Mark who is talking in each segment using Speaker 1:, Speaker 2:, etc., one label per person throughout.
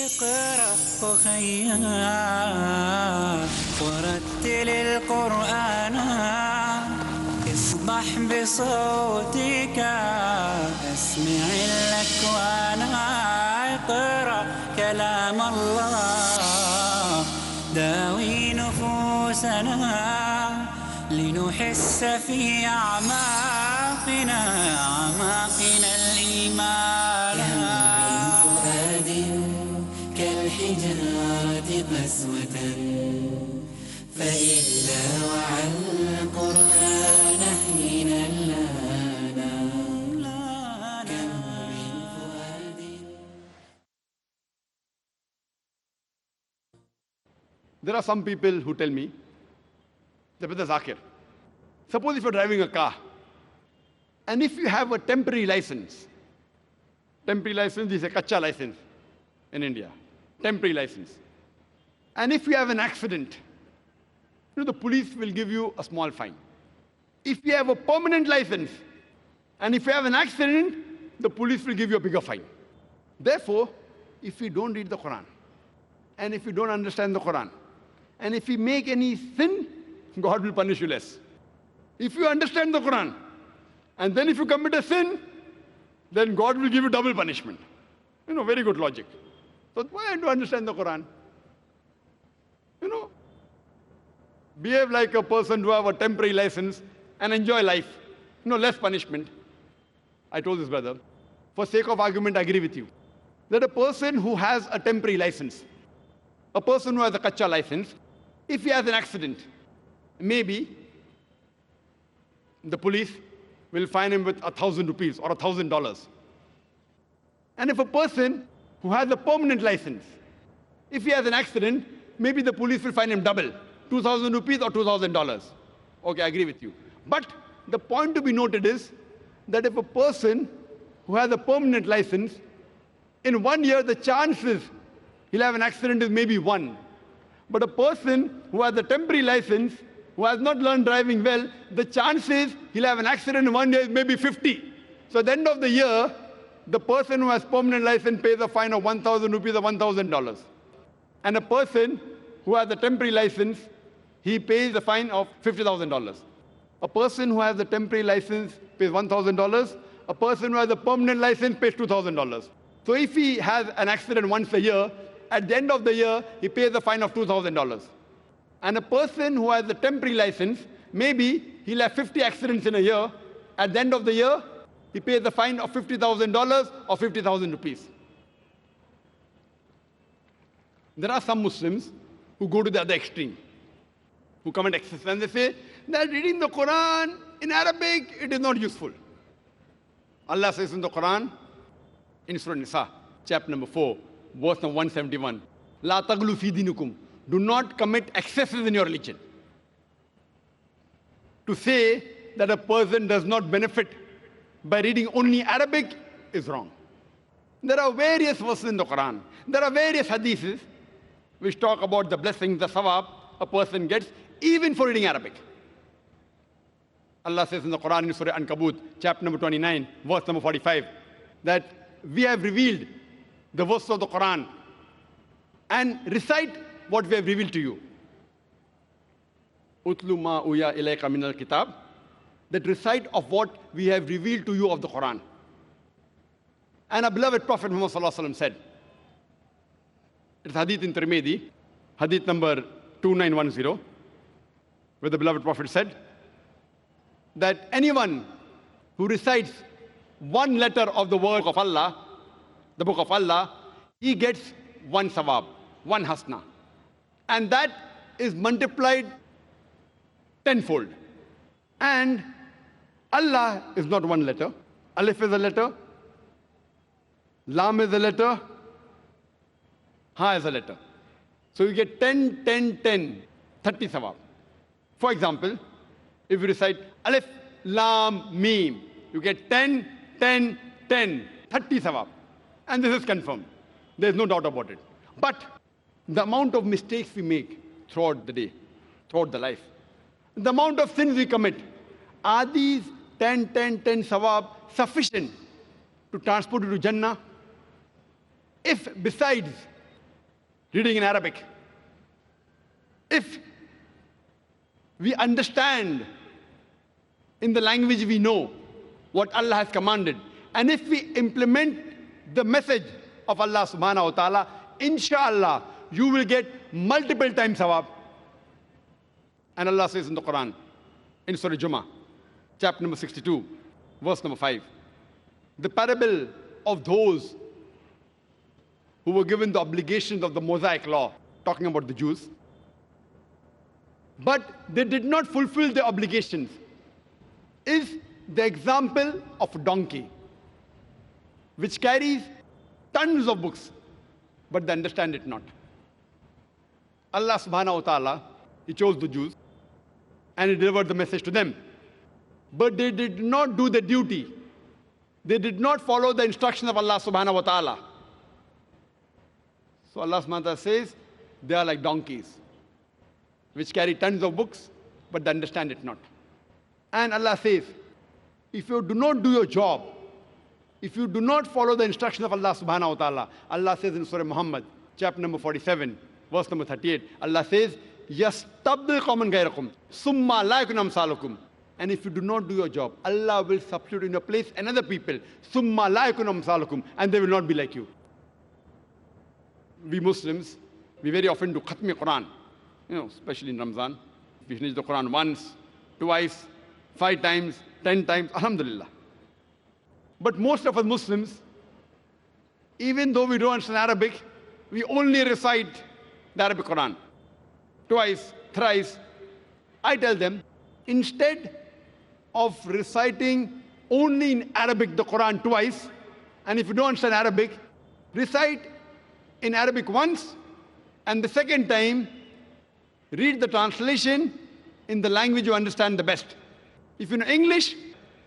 Speaker 1: اقرأ أخيا ورتل القرآن اصبح بصوتك اسمع الأكوان اقرأ كلام الله داوي نفوسنا لنحس في أعماقنا الإيمان من فؤاد كالحجارة قسوة فإلا وعى القرآن حين لانا كم من فؤاد.
Speaker 2: There are some people who tell me, Brother Zakir, suppose if you're driving a car, and if you have a temporary license is a kacha license in India, temporary license. And if you have an accident, the police will give you a small fine. If you have a permanent license, and if you have an accident, the police will give you a bigger fine. Therefore, if we don't read the Qur'an, and if we don't understand the Qur'an, and if we make any sin, God will punish you less. If you understand the Qur'an, and then if you commit a sin, then God will give you double punishment. Very good logic. So why don't you understand the Qur'an? Behave like a person who have a temporary license and enjoy life. Less punishment. I told this brother, for sake of argument, I agree with you, that a person who has a temporary license, a person who has a kacha license, if he has an accident, maybe the police will fine him with 1,000 rupees or $1,000. And if a person who has a permanent license, if he has an accident, maybe the police will fine him double, 2,000 rupees or $2,000. Okay, I agree with you. But the point to be noted is that if a person who has a permanent license, in 1 year the chances he'll have an accident is maybe 1. But a person who has a temporary license, who has not learned driving well, the chances he'll have an accident in 1 year is maybe 50. So at the end of the year, the person who has permanent license pays a fine of 1,000 rupees or $1,000. And a person who has a temporary license, he pays a fine of $50,000. A person who has a temporary license pays $1,000. A person who has a permanent license pays $2,000. So if he has an accident once a year, at the end of the year, he pays a fine of $2,000. And a person who has a temporary license, maybe he'll have 50 accidents in a year. At the end of the year, he pays a fine of $50,000 or 50,000 rupees. There are some Muslims who go to the other extreme, who commit excess, and they say that reading the Quran in Arabic, it is not useful. Allah says in the Quran, in Surah Nisa, chapter number 4, verse number 171, La taglu fi dinukum. Do not commit excesses in your religion. To say that a person does not benefit by reading only Arabic is wrong. There are various verses in the Quran. There are various hadiths which talk about the blessings, the sawab a person gets even for reading Arabic. Allah says in the Quran in Surah Ankabut, chapter number 29, verse number 45, that we have revealed the verses of the Quran and recite what we have revealed to you. Utlu ma uya ilayka min al-kitab, that recite of what we have revealed to you of the Quran. And our beloved Prophet Muhammad sallallahu alaihi wasallam said, it's hadith in Tirmidhi, hadith number 2910, where the beloved Prophet said that anyone who recites one letter of the word of Allah, the book of Allah, he gets one sawab, one hasna. And that is multiplied tenfold. And Allah is not one letter. Alif is a letter. Lam is a letter. Ha is a letter. So you get 10, 10, 10, 30 sawab. For example, if you recite Alif, Lam, Mim, you get 10, 10, 10, 30 sawab. And this is confirmed. There is no doubt about it. But the amount of mistakes we make throughout the day, throughout the life, the amount of sins we commit, are these 10, 10, 10 sawab sufficient to transport you to Jannah? If besides reading in Arabic. If we understand in the language we know what Allah has commanded, and if we implement the message of Allah subhanahu wa ta'ala, inshallah, you will get multiple times sawab. And Allah says in the Qur'an, in Surah Jummah, chapter number 62, verse number 5, the parable of those who were given the obligations of the Mosaic law, talking about the Jews, but they did not fulfill their obligations, is the example of a donkey, which carries tons of books, but they understand it not. Allah subhanahu wa ta'ala, He chose the Jews, and He delivered the message to them. But they did not do the duty. They did not follow the instructions of Allah subhanahu wa ta'ala. So Allah subhanahu wa ta'ala says, they are like donkeys, which carry tons of books, but they understand it not. And Allah says, if you do not do your job, if you do not follow the instructions of Allah subhanahu wa ta'ala, Allah says in Surah Muhammad, chapter number 47, verse number 38, Allah says, يَسْتَبْدِلْ قَوْمًا غَيْرَكُمْ ثُمَّ لَا يَكُنْ أَمْثَالُكُمْ. And if you do not do your job, Allah will substitute in your place another people, ثُمَّ لَا يَكُنْ أَمْثَالُكُمْ, and they will not be like you. We Muslims, we very often do khatmi Qur'an, especially in Ramzan. We finish the Qur'an once, twice, 5 times, 10 times, alhamdulillah. But most of us Muslims, even though we don't understand Arabic, we only recite the Arabic Qur'an. Twice, thrice. I tell them, instead of reciting only in Arabic the Qur'an twice, and if you don't understand Arabic, recite in Arabic once, and the second time, read the translation in the language you understand the best. If you know English,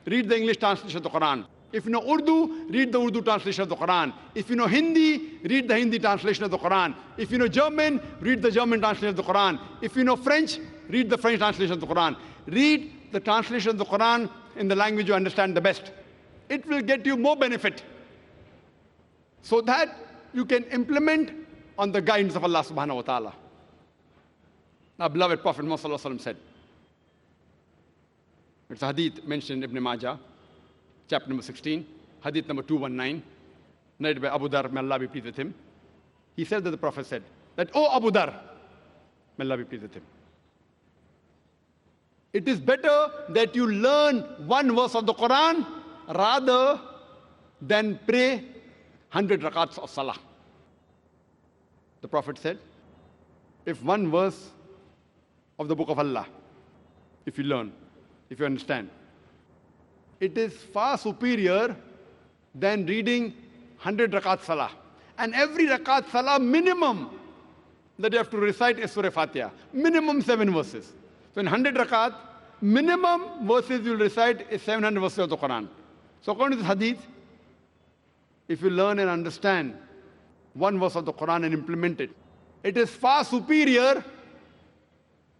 Speaker 2: read the English translation of the Qur'an. If you know Urdu, read the Urdu translation of the Qur'an. If you know Hindi, read the Hindi translation of the Qur'an. If you know German, read the German translation of the Qur'an. If you know French, read the French translation of the Qur'an. Read the translation of the Qur'an in the language you understand the best. It will get you more benefit, so that you can implement on the guidance of Allah subhanahu wa ta'ala. Our beloved Prophet Muhammad said, it's a hadith mentioned in Ibn Majah, chapter number 16, hadith number 219, narrated by Abu Dar, may Allah be pleased with him. He said that the Prophet said that, "Oh Abu Dar, may Allah be pleased with him, it is better that you learn one verse of the Quran rather than pray 100 rakats of salah." The Prophet said, if one verse of the book of Allah, if you learn, if you understand, it is far superior than reading 100 rakat salah. And every rakat salah minimum that you have to recite is Surah Fatiha. Minimum 7 verses. So in 100 rakat, minimum verses you'll recite is 700 verses of the Quran. So according to this hadith, if you learn and understand one verse of the Quran and implement it, it is far superior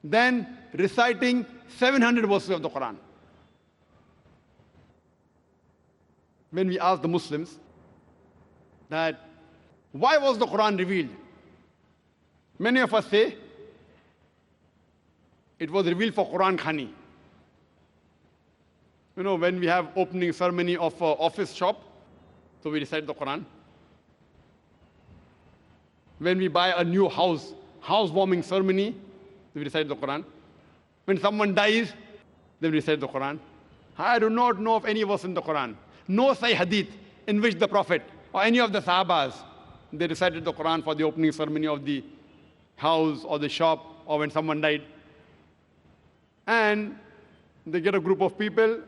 Speaker 2: than reciting 700 verses of the Quran. When we ask the Muslims that, why was the Quran revealed? Many of us say, it was revealed for Quran Khani. When we have opening ceremony of an office shop, so we recite the Quran. When we buy a new house, housewarming ceremony, we recite the Quran. When someone dies, then we recite the Quran. I do not know of any verse in the Quran, no Sahih hadith in which the Prophet or any of the Sahabas, they recited the Quran for the opening ceremony of the house or the shop or when someone died. And they get a group of people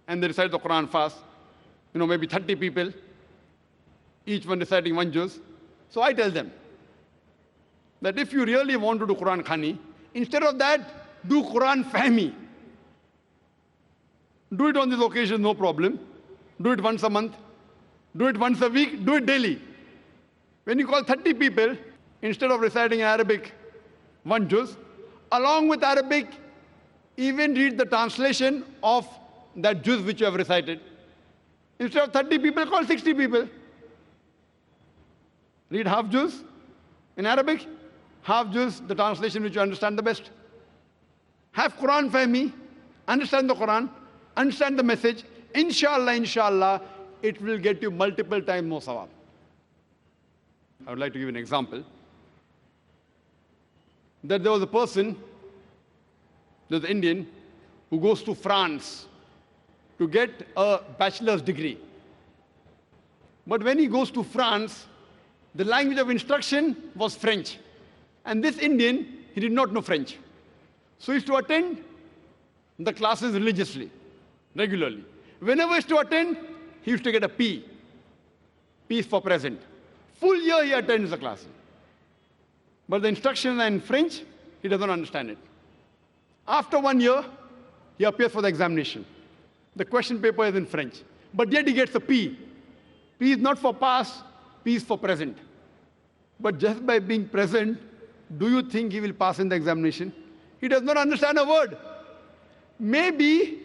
Speaker 2: and they recite the Quran fast. Maybe 30 people, each one reciting one juz. So I tell them that if you really want to do Quran Khani, instead of that, do Quran Fahmi. Do it on this occasion, no problem. Do it once a month. Do it once a week. Do it daily. When you call 30 people, instead of reciting in Arabic one juz, along with Arabic, even read the translation of that juz which you have recited. Instead of 30 people, call 60 people. Read half juz, In Arabic, have just the translation which you understand the best. Have Qur'an Fahmi, understand the Qur'an, understand the message. Inshallah, inshallah, it will get you multiple times more sawab. I would like to give an example. That there was a person, there's an Indian, who goes to France to get a bachelor's degree. But when he goes to France, the language of instruction was French. And this Indian, he did not know French. So he used to attend the classes religiously, regularly. Whenever he used to attend, he used to get a P. P is for present. Full year he attends the classes. But the instructions are in French, he doesn't understand it. After 1 year, he appears for the examination. The question paper is in French. But yet he gets a P. P is not for past, P is for present. But just by being present, do you think he will pass in the examination? He does not understand a word. Maybe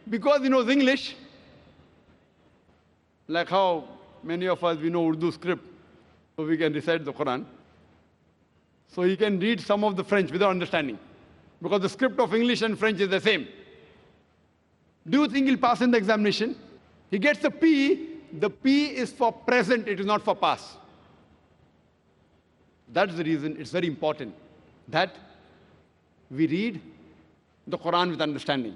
Speaker 2: because he knows English, like how many of us, we know Urdu script, so we can recite the Quran. So he can read some of the French without understanding, because the script of English and French is the same. Do you think he'll pass in the examination? He gets a P. The P is for present, it is not for past. That's the reason it's very important that we read the Quran with understanding.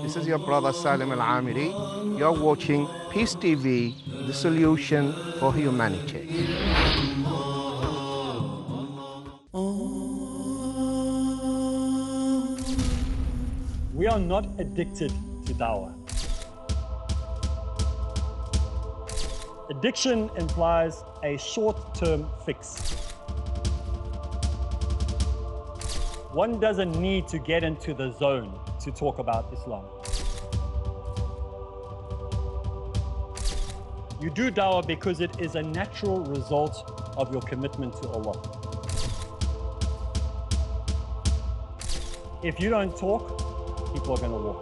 Speaker 3: This is your brother Salim Al-Amiri. You're watching Peace TV, the solution for humanity.
Speaker 4: We are not addicted to dawah. Addiction implies a short-term fix. One doesn't need to get into the zone to talk about Islam. You do dawah because it is a natural result of your commitment to Allah. If you don't talk, people are going to walk.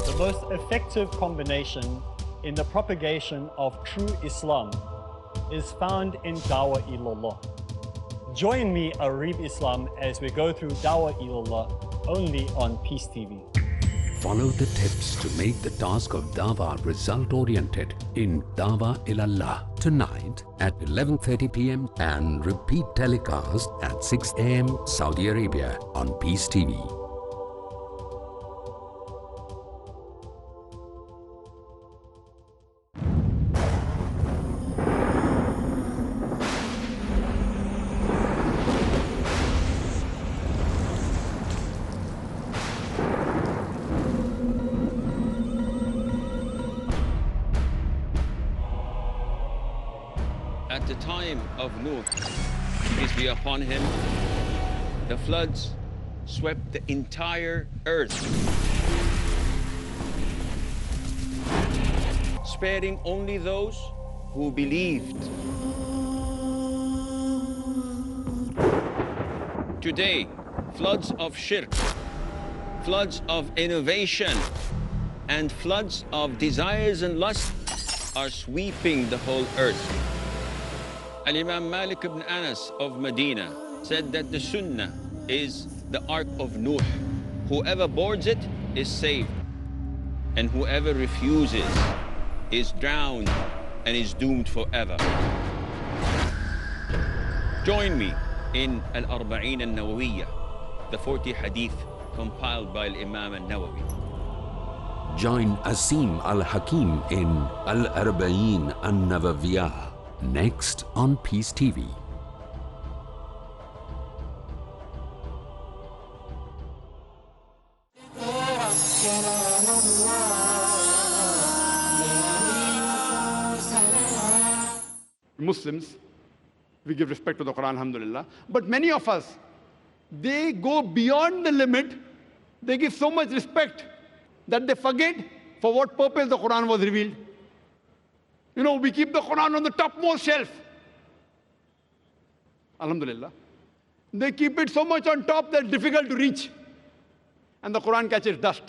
Speaker 4: The most effective combination in the propagation of true Islam is found in Dawah Ilallah. Join me, Arib Islam, as we go through Dawah Ilallah only on Peace TV.
Speaker 5: Follow the tips to make the task of Dawah result-oriented in Dawah Ilallah tonight at 11:30 p.m. and repeat telecast at 6 a.m. Saudi Arabia on Peace TV.
Speaker 6: At the time of Nuh, peace be upon him, the floods swept the entire earth, sparing only those who believed. Today, floods of shirk, floods of innovation, and floods of desires and lusts are sweeping the whole earth. Al-Imam Malik ibn Anas of Medina said that the Sunnah is the Ark of Nuh. Whoever boards it is saved, and whoever refuses is drowned and is doomed forever. Join me in Al-Arba'in Al-Nawawiyya, the 40 hadith compiled by Imam Al-Nawawi.
Speaker 5: Join Asim Al-Hakim in Al-Arba'in Al-Nawawiyya next on Peace TV.
Speaker 2: Muslims, we give respect to the Quran, alhamdulillah. But many of us, they go beyond the limit. They give so much respect that they forget for what purpose the Quran was revealed. You know, we keep the Quran on the topmost shelf. Alhamdulillah. They keep it so much on top that it's difficult to reach. And the Quran catches dust.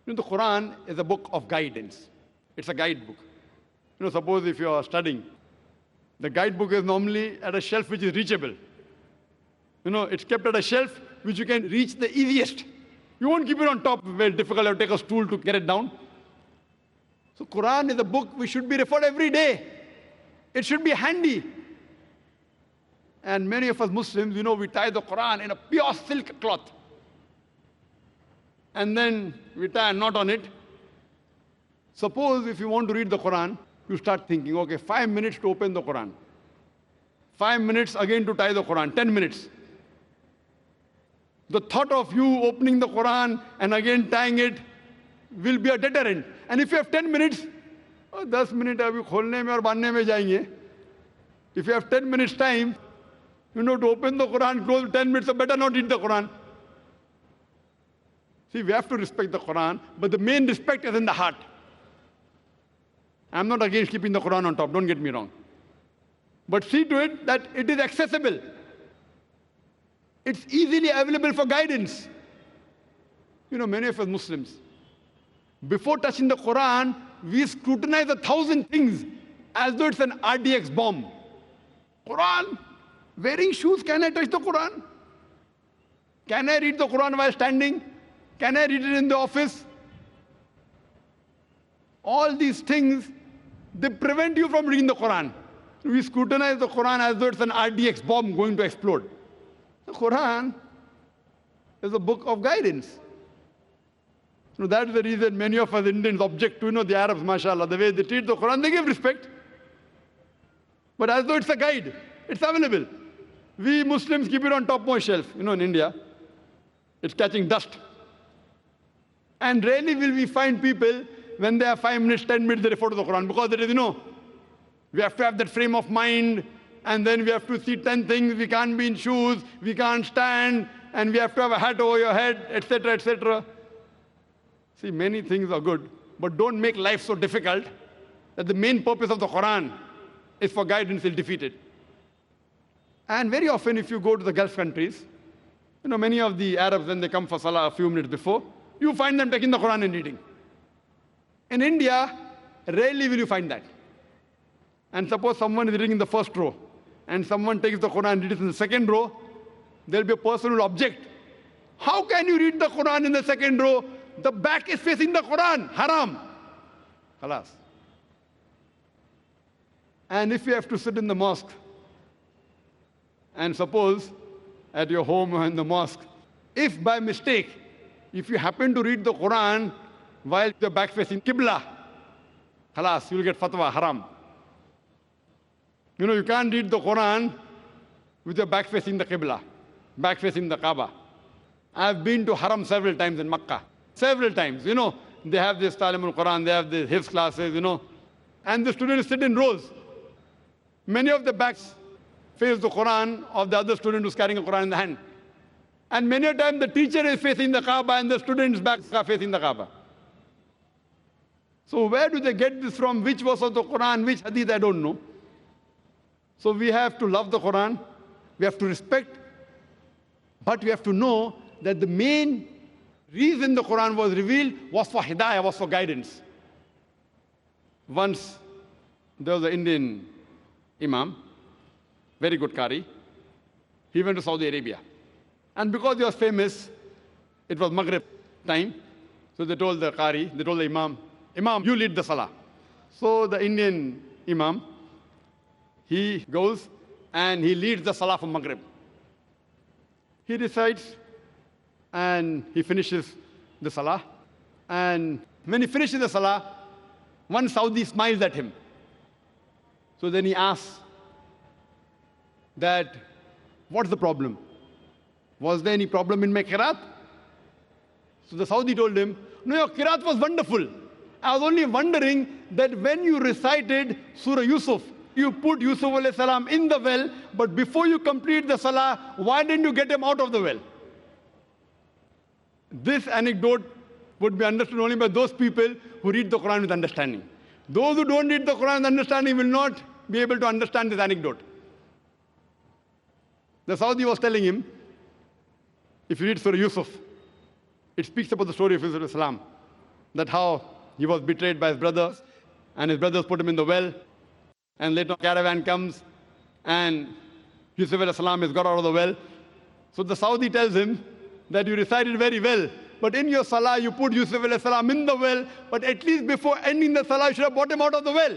Speaker 2: The Quran is a book of guidance. It's a guidebook. Suppose if you are studying, the guidebook is normally at a shelf which is reachable. It's kept at a shelf which you can reach the easiest. You won't keep it on top where it's difficult to take a stool to get it down. So Quran is a book which should be referred every day. It should be handy. And many of us Muslims, we tie the Quran in a pure silk cloth. And then we tie a knot on it. Suppose if you want to read the Quran, you start thinking, okay, 5 minutes to open the Quran. 5 minutes again to tie the Quran, 10 minutes. The thought of you opening the Quran and again tying it will be a deterrent. And if you have 10 minutes, 10 minutes abhi kholne mein aur bandhne mein jayenge. If you have 10 minutes time, to open the Quran, close 10 minutes, so better not read the Quran. See, we have to respect the Quran, but the main respect is in the heart. I'm not against keeping the Quran on top, don't get me wrong. But see to it that it is accessible. It's easily available for guidance. Many of us Muslims, before touching the Quran, we scrutinize 1,000 things as though it's an RDX bomb. Quran, wearing shoes, can I touch the Quran? Can I read the Quran while standing? Can I read it in the office? All these things, they prevent you from reading the Quran. We scrutinize the Quran as though it's an RDX bomb going to explode. The Quran is a book of guidance. That's the reason many of us Indians object to, the Arabs, mashallah, the way they treat the Quran, they give respect. But as though it's a guide, it's available. We Muslims keep it on topmost shelf. In India, it's catching dust. And rarely will we find people, when they have 5 minutes, 10 minutes, they refer to the Quran. Because it is, we have to have that frame of mind, and then we have to see 10 things. We can't be in shoes, we can't stand, and we have to have a hat over your head, etc., etc. See, many things are good, but don't make life so difficult that the main purpose of the Quran is for guidance is defeated. And very often, if you go to the Gulf countries, many of the Arabs, when they come for Salah a few minutes before, you find them taking the Quran and reading. In India, rarely will you find that. And suppose someone is reading in the first row, and someone takes the Quran and reads in the second row, there'll be a person who will object. How can you read the Quran in the second row? The back is facing the Quran. Haram. Khalas. And if you have to sit in the mosque, and suppose at your home or in the mosque, if by mistake, if you happen to read the Quran while the back facing Qibla, khalas, you'll get fatwa, haram. You can't read the Quran with your back facing the Qibla, back facing the Kaaba. I've been to haram several times in Makkah. Several times, they have this Talimul Quran, they have the Hifz classes, and the students sit in rows. Many of the backs face the Quran of the other student who's carrying a Quran in the hand. And many a time the teacher is facing the Kaaba and the students' backs are facing the Kaaba. So where do they get this from? Which verse of the Quran, which hadith, I don't know. So we have to love the Quran, we have to respect, but we have to know that the main reason the Quran was revealed was for hidayah, was for guidance. Once there was an Indian Imam, very good Qari. He went to Saudi Arabia. And because he was famous, it was Maghrib time. So they told the Qari, they told the Imam, Imam, you lead the Salah. So the Indian Imam, he goes and he leads the Salah for Maghrib. He recites and he finishes the Salah. And when he finishes the Salah, one Saudi smiles at him. So then he asks that, what's the problem? Was there any problem in my qiraat? So the Saudi told him, no, your qiraat was wonderful. I was only wondering that when you recited Surah Yusuf, you put Yusuf alayhi salam in the well, but before you complete the salah, why didn't you get him out of the well? This anecdote would be understood only by those people who read the Quran with understanding. Those who don't read the Quran with understanding will not be able to understand this anecdote. The Saudi was telling him, if you read Surah Yusuf, it speaks about the story of Islam, that how he was betrayed by his brothers, and his brothers put him in the well, and later a caravan comes, and Yusuf al-Salam is got out of the well. So the Saudi tells him that you recited very well, but in your salah you put Yusuf al-Salam in the well, but at least before ending the salah you should have brought him out of the well.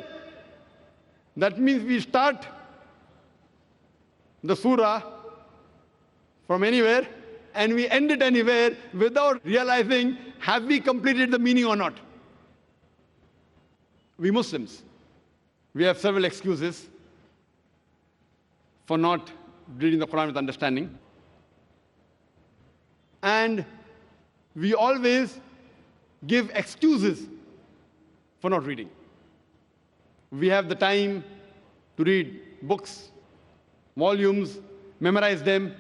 Speaker 2: That means we start the surah from anywhere and we end it anywhere without realizing have we completed the meaning or not. We Muslims, we have several excuses for not reading the Quran with understanding. And we always give excuses for not reading. We have the time to read books, volumes, memorize them,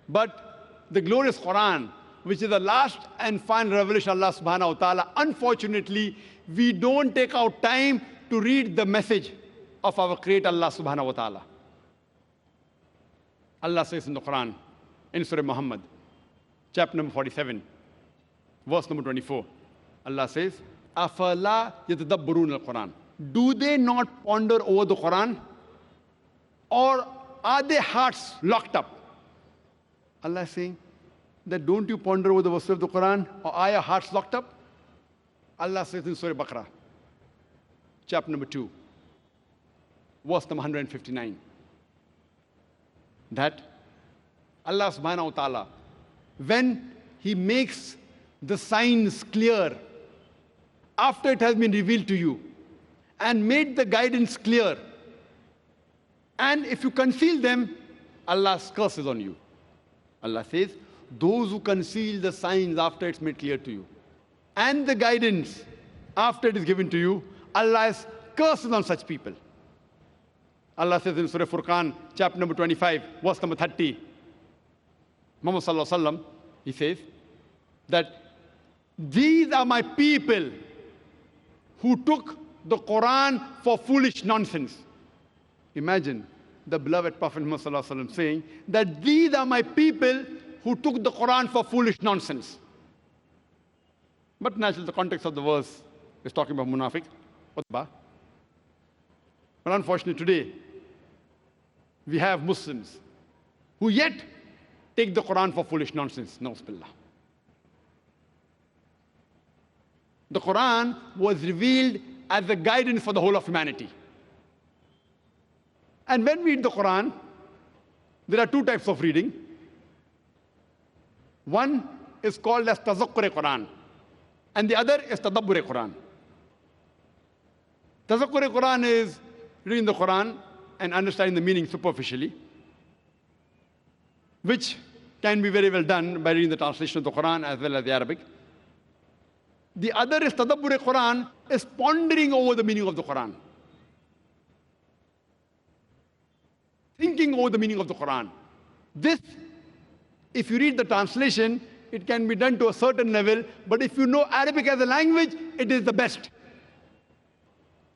Speaker 2: but the glorious Quran, which is the last and final revelation of Allah subhanahu wa ta'ala, unfortunately, we don't take out time to read the message of our Creator Allah subhanahu wa ta'ala. Allah says in the Quran, in Surah Muhammad, chapter number 47, verse number 24, Allah says, أَفَلَا يَتَدَبَّرُونَ الْقُرْآنَ. Do they not ponder over the Quran? Or are their hearts locked up? Allah is saying that don't you ponder over the verses of the Quran, or are your hearts locked up? Allah says in Surah Baqarah, chapter number 2, verse number 159, that Allah subhanahu wa ta'ala, when He makes the signs clear, after it has been revealed to you, and made the guidance clear, and if you conceal them, Allah's curse is on you. Allah says, those who conceal the signs after it's made clear to you, and the guidance after it is given to you, Allah's curse is on such people. Allah says in Surah Furqan, chapter number 25, verse number 30, Muhammad sallallahu alaihi wasallam, he says that these are my people who took the Quran for foolish nonsense. Imagine the beloved Prophet Muhammad sallallahu alaihi wasallam saying that these are my people who took the Quran for foolish nonsense. But naturally, the context of the verse is talking about munafiq. But unfortunately today, we have Muslims who yet take the Quran for foolish nonsense. Na'uzubillah. The Quran was revealed as a guidance for the whole of humanity. And when we read the Quran, there are two types of reading. One is called as Tazakkur Quran, and the other is Tadabbur Quran. Tazakkur Quran is reading the Quran and understanding the meaning superficially, which can be very well done by reading the translation of the Quran as well as the Arabic. The other is Tadabbur Quran, is pondering over the meaning of the Quran, thinking over the meaning of the Quran. This, if you read the translation, it can be done to a certain level, but if you know Arabic as a language, it is the best.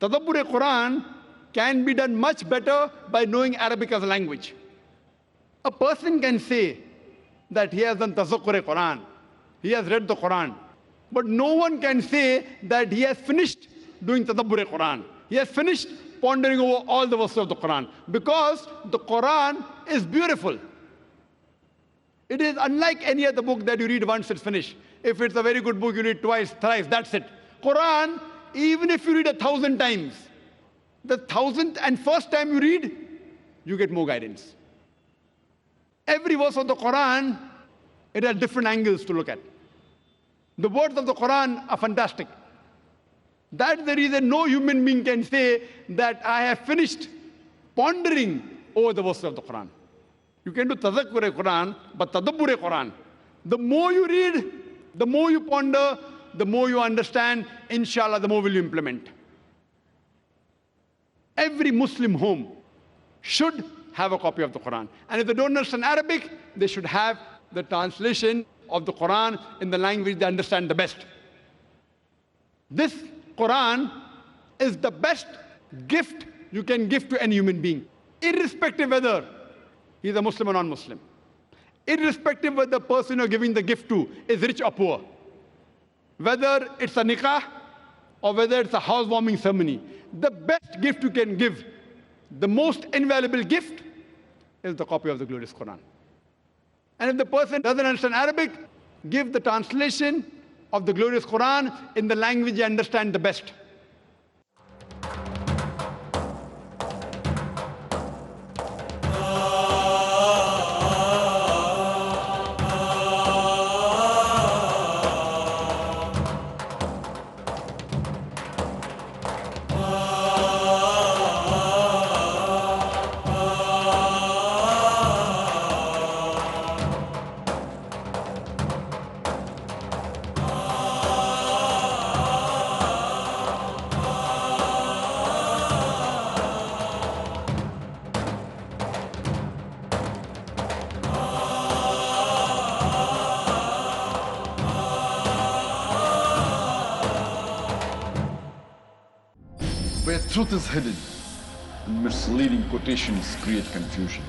Speaker 2: Tadabbur Quran can be done much better by knowing Arabic as a language. A person can say that he has done Tazakkur Quran, he has read the Quran, but no one can say that he has finished doing Tadabbur Quran. He has finished pondering over all the verses of the Quran, because the Quran is beautiful. It is unlike any other book that you read once, it's finished. If it's a very good book, you read twice, thrice, that's it. Quran, even if you read 1,000 times, the 1,001st time you read, you get more guidance. Every verse of the Quran, it has different angles to look at. The words of the Quran are fantastic. That's the reason no human being can say that I have finished pondering over the verses of the Quran. You can do Tazakkur Quran, but Tadabbur Quran, the more you read, the more you ponder, the more you understand, inshallah, the more will you implement. Every Muslim home should have a copy of the Quran. And if they don't understand Arabic, they should have the translation of the Quran in the language they understand the best. This Quran is the best gift you can give to any human being, irrespective whether He's a Muslim or non-Muslim. Irrespective of the person you're giving the gift to is rich or poor. Whether it's a nikah or whether it's a housewarming ceremony, the best gift you can give, the most invaluable gift, is the copy of the glorious Qur'an. And if the person doesn't understand Arabic, give the translation of the glorious Qur'an in the language you understand the best.
Speaker 7: Where truth is hidden and misleading quotations create confusion.